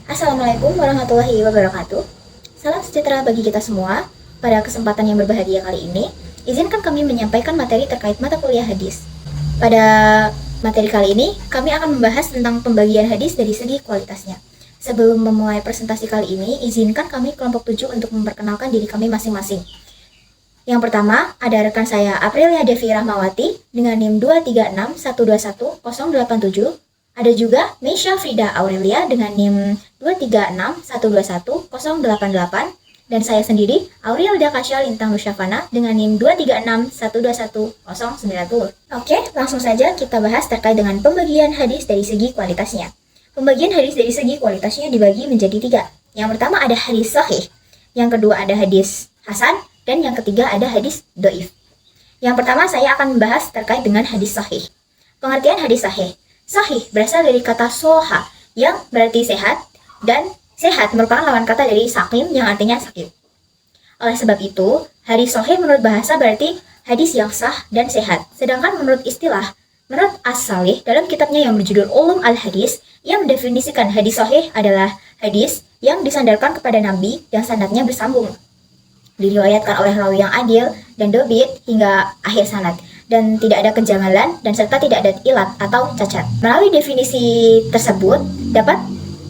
Assalamualaikum warahmatullahi wabarakatuh. Salam sejahtera bagi kita semua. Pada kesempatan yang berbahagia kali ini, izinkan kami menyampaikan materi terkait mata kuliah hadis. Pada materi kali ini, kami akan membahas tentang pembagian hadis dari segi kualitasnya. Sebelum memulai presentasi kali ini, izinkan kami kelompok 7 untuk memperkenalkan diri kami masing-masing. Yang pertama, ada rekan saya Aprilia Devi Rahmawati dengan NIM 236121087. Ada juga Meisha Frida Aurelia dengan NIM 236121088. Dan saya sendiri, Aurielda Kasya Lintang Nusyafana dengan NIM 236121090. Oke, langsung saja kita bahas terkait dengan pembagian hadis dari segi kualitasnya. Pembagian hadis dari segi kualitasnya dibagi menjadi 3. Yang pertama ada hadis sahih, yang kedua ada hadis hasan, dan yang ketiga ada hadis doif. Yang pertama saya akan membahas terkait dengan hadis sahih. Pengertian hadis sahih. Sahih berasal dari kata soha yang berarti sehat, dan sehat merupakan lawan kata dari sakim yang artinya sakit. Oleh sebab itu, hadis sahih menurut bahasa berarti hadis yang sah dan sehat. Sedangkan menurut istilah, menurut As-Salih dalam kitabnya yang berjudul Ulum Al-Hadis, yang mendefinisikan hadis sahih adalah hadis yang disandarkan kepada Nabi yang sanadnya bersambung, diriwayatkan oleh rawi yang adil dan dobit hingga akhir sanad, dan tidak ada kejanggalan dan serta tidak ada ilat atau cacat. Melalui definisi tersebut dapat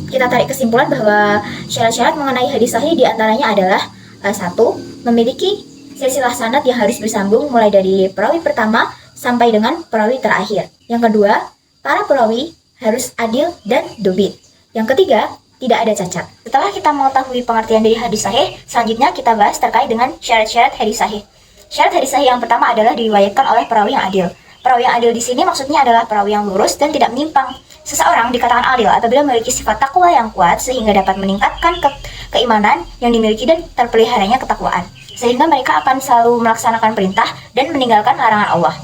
kita tarik kesimpulan bahwa syarat-syarat mengenai hadis sahih diantaranya adalah 1. Memiliki silsilah sanad yang harus bersambung mulai dari perawi pertama sampai dengan perawi terakhir. Yang kedua, para perawi harus adil dan dobit. Yang ketiga, tidak ada cacat. Setelah kita mengetahui pengertian dari hadis sahih, selanjutnya kita bahas terkait dengan syarat-syarat hadis sahih. Syarat hadis sahih yang pertama adalah diriwayatkan oleh perawi yang adil. Perawi yang adil di sini maksudnya adalah perawi yang lurus dan tidak menyimpang. Seseorang dikatakan adil apabila memiliki sifat takwa yang kuat sehingga dapat meningkatkan keimanan yang dimiliki dan terpeliharanya ketakwaan, sehingga mereka akan selalu melaksanakan perintah dan meninggalkan larangan Allah.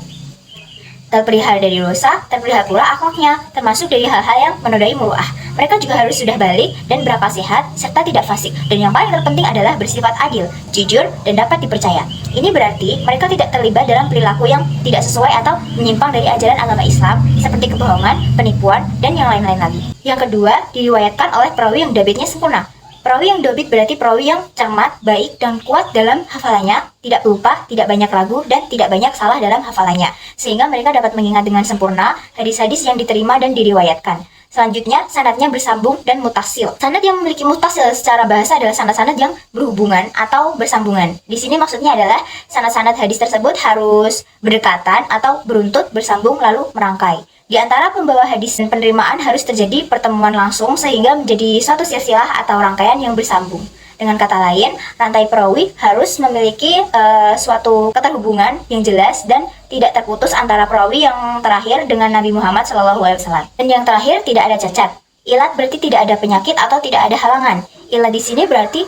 Terpelihara dari dosa, terpelihara pula akhlaknya, termasuk dari hal-hal yang menodai muruah. Mereka juga harus sudah balik dan berakal sehat, serta tidak fasik. Dan yang paling terpenting adalah bersifat adil, jujur, dan dapat dipercaya. Ini berarti mereka tidak terlibat dalam perilaku yang tidak sesuai atau menyimpang dari ajaran agama Islam, seperti kebohongan, penipuan, dan yang lain-lain lagi. Yang kedua, diriwayatkan oleh perawi yang dobitnya sempurna. Perawi yang dobit berarti perawi yang cermat, baik, dan kuat dalam hafalannya, tidak lupa, tidak banyak ragu, dan tidak banyak salah dalam hafalannya, sehingga mereka dapat mengingat dengan sempurna hadis-hadis yang diterima dan diriwayatkan. Selanjutnya, sanadnya bersambung dan mutasil. Sanad yang memiliki mutasil secara bahasa adalah sanad-sanad yang berhubungan atau bersambungan. Di sini maksudnya adalah sanad-sanad hadis tersebut harus berdekatan atau beruntut, bersambung, lalu merangkai. Di antara pembawa hadis dan penerimaan harus terjadi pertemuan langsung sehingga menjadi suatu silsilah atau rangkaian yang bersambung. Dengan kata lain, rantai perawi harus memiliki suatu keterhubungan yang jelas dan tidak terputus antara perawi yang terakhir dengan Nabi Muhammad SAW. Dan yang terakhir, tidak ada cacat. Ilat berarti tidak ada penyakit atau tidak ada halangan. Ilat di sini berarti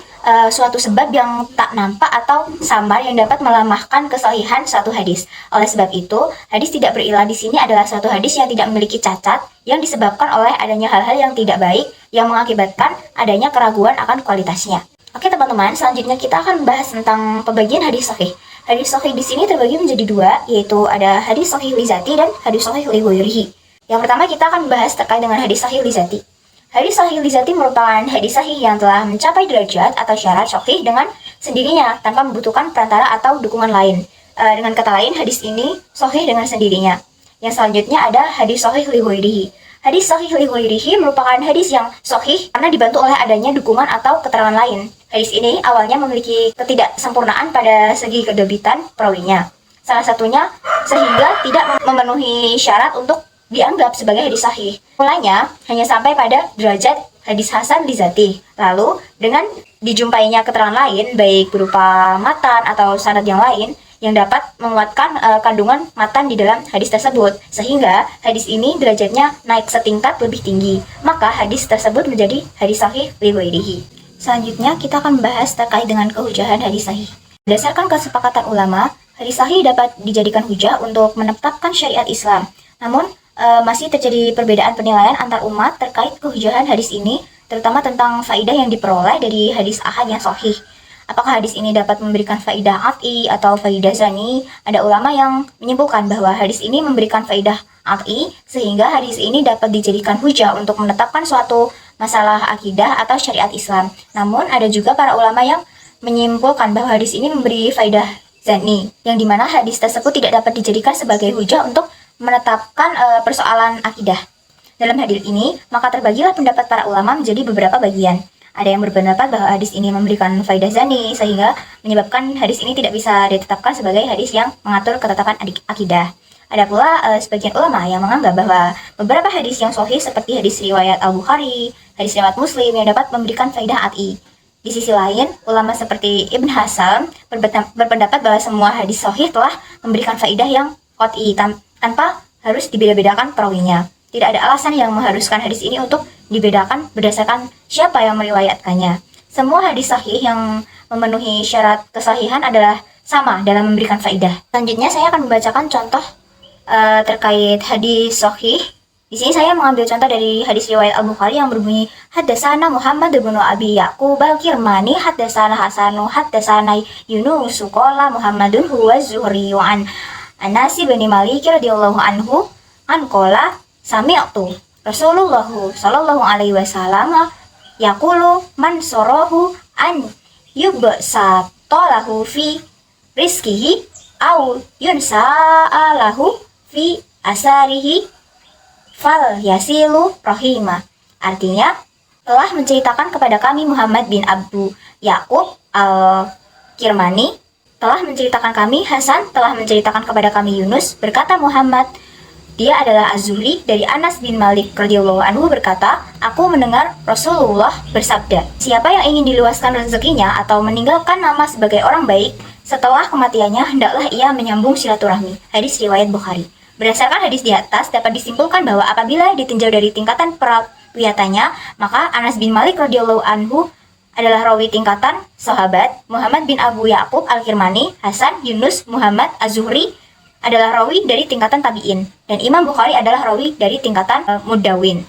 suatu sebab yang tak nampak atau samar yang dapat melemahkan kesahihan suatu hadis. Oleh sebab itu, hadis tidak berilah di sini adalah suatu hadis yang tidak memiliki cacat yang disebabkan oleh adanya hal-hal yang tidak baik yang mengakibatkan adanya keraguan akan kualitasnya. Oke teman-teman, selanjutnya kita akan membahas tentang pembagian hadis sahih. Hadis sahih di sini terbagi menjadi 2, yaitu ada hadis sahih li zati dan hadis sahih li ghairihi. Yang pertama kita akan membahas terkait dengan hadis sahih li zati. Hadis sahih li zati merupakan hadis sahih yang telah mencapai derajat atau syarat sahih dengan sendirinya tanpa membutuhkan perantara atau dukungan lain. Dengan kata lain, hadis ini sahih dengan sendirinya. Yang selanjutnya ada hadis sahih li ghairihi. Hadis sahih li ghairihi merupakan hadis yang sahih karena dibantu oleh adanya dukungan atau keterangan lain. Hadis ini awalnya memiliki ketidaksempurnaan pada segi kedobitan perawinya. Salah satunya sehingga tidak memenuhi syarat untuk dianggap sebagai hadis sahih. Mulanya hanya sampai pada derajat hadis hasan li zati. Lalu dengan dijumpainya keterangan lain baik berupa matan atau sanad yang lain yang dapat menguatkan kandungan matan di dalam hadis tersebut, sehingga hadis ini derajatnya naik setingkat lebih tinggi. Maka hadis tersebut menjadi hadis sahih li ghairihi. Selanjutnya kita akan membahas terkait dengan kehujahan hadis sahih. Berdasarkan kesepakatan ulama, hadis sahih dapat dijadikan hujah untuk menetapkan syariat Islam. Namun masih terjadi perbedaan penilaian antar umat terkait kehujahan hadis ini, terutama tentang faidah yang diperoleh dari hadis ahad yang sahih. Apakah hadis ini dapat memberikan faidah qat'i atau faidah zani? Ada ulama yang menyimpulkan bahwa hadis ini memberikan faidah qat'i, sehingga hadis ini dapat dijadikan hujah untuk menetapkan suatu masalah akidah atau syariat Islam. Namun ada juga para ulama yang menyimpulkan bahwa hadis ini memberi faidah zanni, yang dimana hadis tersebut tidak dapat dijadikan sebagai hujah untuk menetapkan persoalan akidah. Dalam hadis ini, maka terbagilah pendapat para ulama menjadi beberapa bagian. Ada yang berpendapat bahwa hadis ini memberikan faidah zanni, sehingga menyebabkan hadis ini tidak bisa ditetapkan sebagai hadis yang mengatur ketetapan akidah. Ada pula sebagian ulama yang menganggap bahwa beberapa hadis yang sahih seperti hadis riwayat Al-Bukhari, hadis riwayat Muslim yang dapat memberikan faidah at'i. Di sisi lain, ulama seperti Ibn Hazm berpendapat bahwa semua hadis sahih telah memberikan faidah yang qat'i tanpa harus dibeda-bedakan perawinya. Tidak ada alasan yang mengharuskan hadis ini untuk dibedakan berdasarkan siapa yang meriwayatkannya. Semua hadis sahih yang memenuhi syarat kesahihan adalah sama dalam memberikan faidah. Selanjutnya saya akan membacakan contoh terkait hadis sahih. Di sini saya mengambil contoh dari hadis riwayat Al-Bukhari yang berbunyi Haddatsana Muhammad bin Abi Yaqub Al-Kirmani Haddatsana Hasanu Haddatsana Yunus qala Muhammadun huwa Zuhri wa an Anas bin Malik radhiyallahu anhu an qala sami'tu Rasulullah sallallahu alaihi wasallam yaqulu man sarahu an yubsa talahu fi rizqihi au yunsa'alahu fi asarihi fal yasilu rahimah. Artinya, telah menceritakan kepada kami Muhammad bin Abu Yaqub Al-Kirmani, telah menceritakan kami Hasan, telah menceritakan kepada kami Yunus, berkata Muhammad, dia adalah Az-Zuhri dari Anas bin Malik radhiyallahu anhu berkata, aku mendengar Rasulullah bersabda, siapa yang ingin diluaskan rezekinya atau meninggalkan nama sebagai orang baik, setelah kematiannya hendaklah ia menyambung silaturahmi. Hadis riwayat Bukhari. Berdasarkan hadis di atas dapat disimpulkan bahwa apabila ditinjau dari tingkatan perawiatannya, maka Anas bin Malik radhiyallahu anhu adalah rawi tingkatan sahabat, Muhammad bin Abu Yaqub Al-Kirmani, Hasan, Yunus, Muhammad, Az-Zuhri adalah rawi dari tingkatan tabi'in, dan Imam Bukhari adalah rawi dari tingkatan mudawin.